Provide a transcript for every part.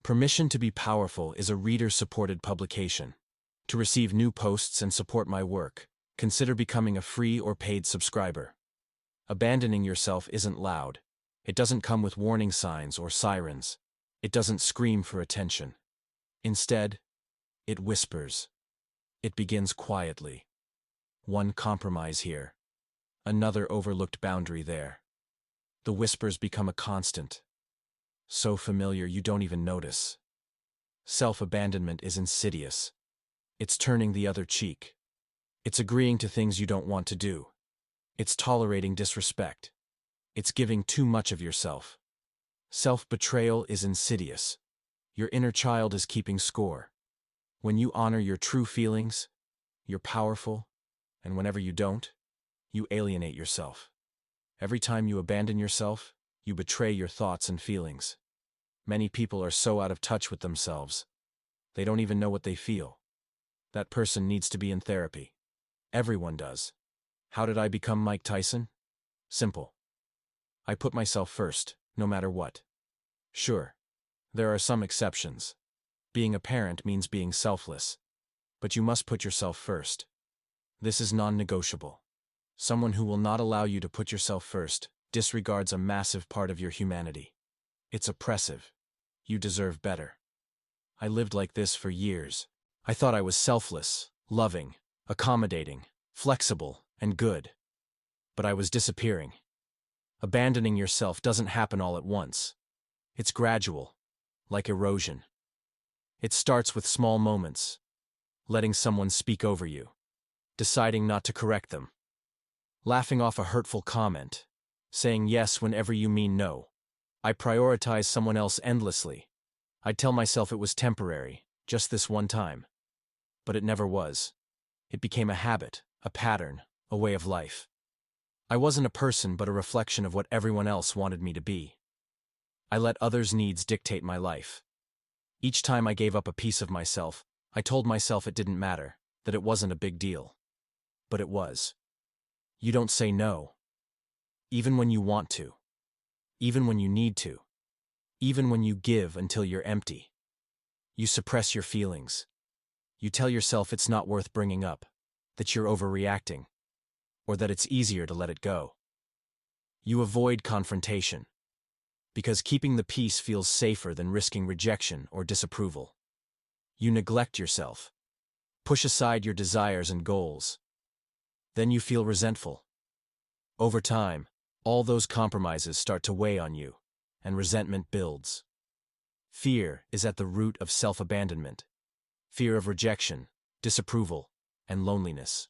Permission to be Powerful is a reader-supported publication. To receive new posts and support my work, consider becoming a free or paid subscriber. Abandoning yourself isn't loud. It doesn't come with warning signs or sirens. It doesn't scream for attention. Instead, it whispers. It begins quietly. One compromise here. Another overlooked boundary there. The whispers become a constant. So familiar you don't even notice. Self-abandonment is insidious. It's turning the other cheek. It's agreeing to things you don't want to do. It's tolerating disrespect. It's giving too much of yourself. Self-betrayal is insidious. Your inner child is keeping score. When you honor your true feelings, you're powerful, and whenever you don't, you alienate yourself. Every time you abandon yourself, you betray your thoughts and feelings. Many people are so out of touch with themselves, they don't even know what they feel. That person needs to be in therapy. Everyone does. How did I become Mike Tyson? Simple. I put myself first, no matter what. Sure, there are some exceptions. Being a parent means being selfless. But you must put yourself first. This is non-negotiable. Someone who will not allow you to put yourself first disregards a massive part of your humanity. It's oppressive. You deserve better. I lived like this for years. I thought I was selfless, loving, accommodating, flexible, and good. But I was disappearing. Abandoning yourself doesn't happen all at once. It's gradual, like erosion. It starts with small moments. Letting someone speak over you. Deciding not to correct them. Laughing off a hurtful comment. Saying yes whenever you mean no. I prioritized someone else endlessly. I'd tell myself it was temporary, just this one time. But it never was. It became a habit, a pattern, a way of life. I wasn't a person but a reflection of what everyone else wanted me to be. I let others' needs dictate my life. Each time I gave up a piece of myself, I told myself it didn't matter, that it wasn't a big deal. But it was. You don't say no. Even when you want to. Even when you need to. Even when you give until you're empty. You suppress your feelings. You tell yourself it's not worth bringing up, that you're overreacting, or that it's easier to let it go. You avoid confrontation, because keeping the peace feels safer than risking rejection or disapproval. You neglect yourself. Push aside your desires and goals. Then you feel resentful. Over time, all those compromises start to weigh on you, and resentment builds. Fear is at the root of self-abandonment. Fear of rejection, disapproval, and loneliness.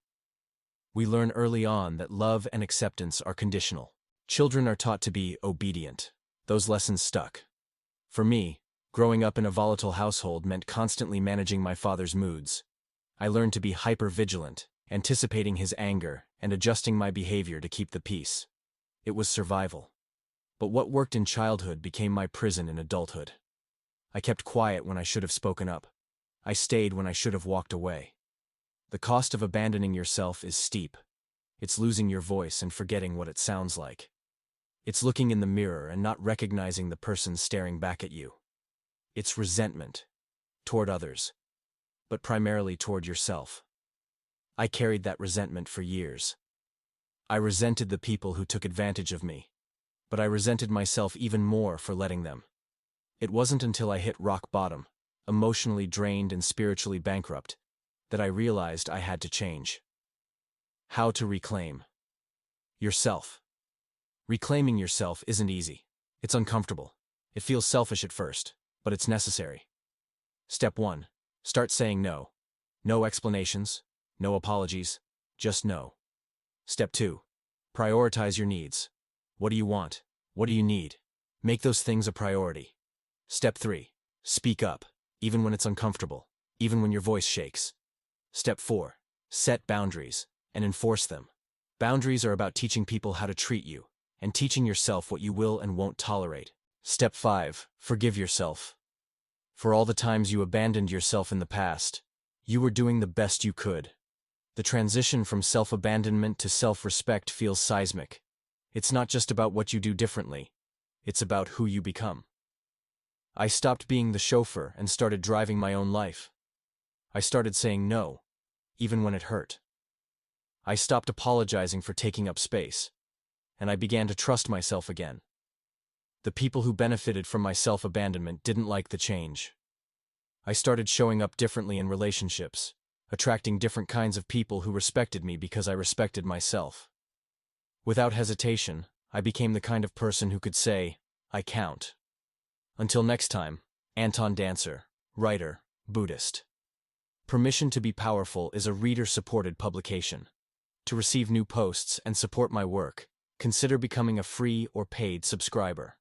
We learn early on that love and acceptance are conditional. Children are taught to be obedient. Those lessons stuck. For me, growing up in a volatile household meant constantly managing my father's moods. I learned to be hyper-vigilant, anticipating his anger and adjusting my behavior to keep the peace. It was survival. But what worked in childhood became my prison in adulthood. I kept quiet when I should have spoken up. I stayed when I should have walked away. The cost of abandoning yourself is steep. It's losing your voice and forgetting what it sounds like. It's looking in the mirror and not recognizing the person staring back at you. It's resentment toward others, but primarily toward yourself. I carried that resentment for years. I resented the people who took advantage of me, but I resented myself even more for letting them. It wasn't until I hit rock bottom, emotionally drained and spiritually bankrupt, that I realized I had to change. How to reclaim yourself. Reclaiming yourself isn't easy. It's uncomfortable. It feels selfish at first, but it's necessary. Step 1. Start saying no. No explanations, no apologies, just no. Step 2. Prioritize your needs. What do you want? What do you need? Make those things a priority. Step 3. Speak up, even when it's uncomfortable, even when your voice shakes. Step 4. Set boundaries and enforce them. Boundaries are about teaching people how to treat you and teaching yourself what you will and won't tolerate. Step 5. Forgive yourself. For all the times you abandoned yourself in the past, you were doing the best you could. The transition from self-abandonment to self-respect feels seismic. It's not just about what you do differently. It's about who you become. I stopped being the chauffeur and started driving my own life. I started saying no, even when it hurt. I stopped apologizing for taking up space, and I began to trust myself again. The people who benefited from my self-abandonment didn't like the change. I started showing up differently in relationships, attracting different kinds of people who respected me because I respected myself. Without hesitation, I became the kind of person who could say, I count. Until next time, Anton Dancer, writer, Buddhist. Permission to be Powerful is a reader-supported publication. To receive new posts and support my work, consider becoming a free or paid subscriber.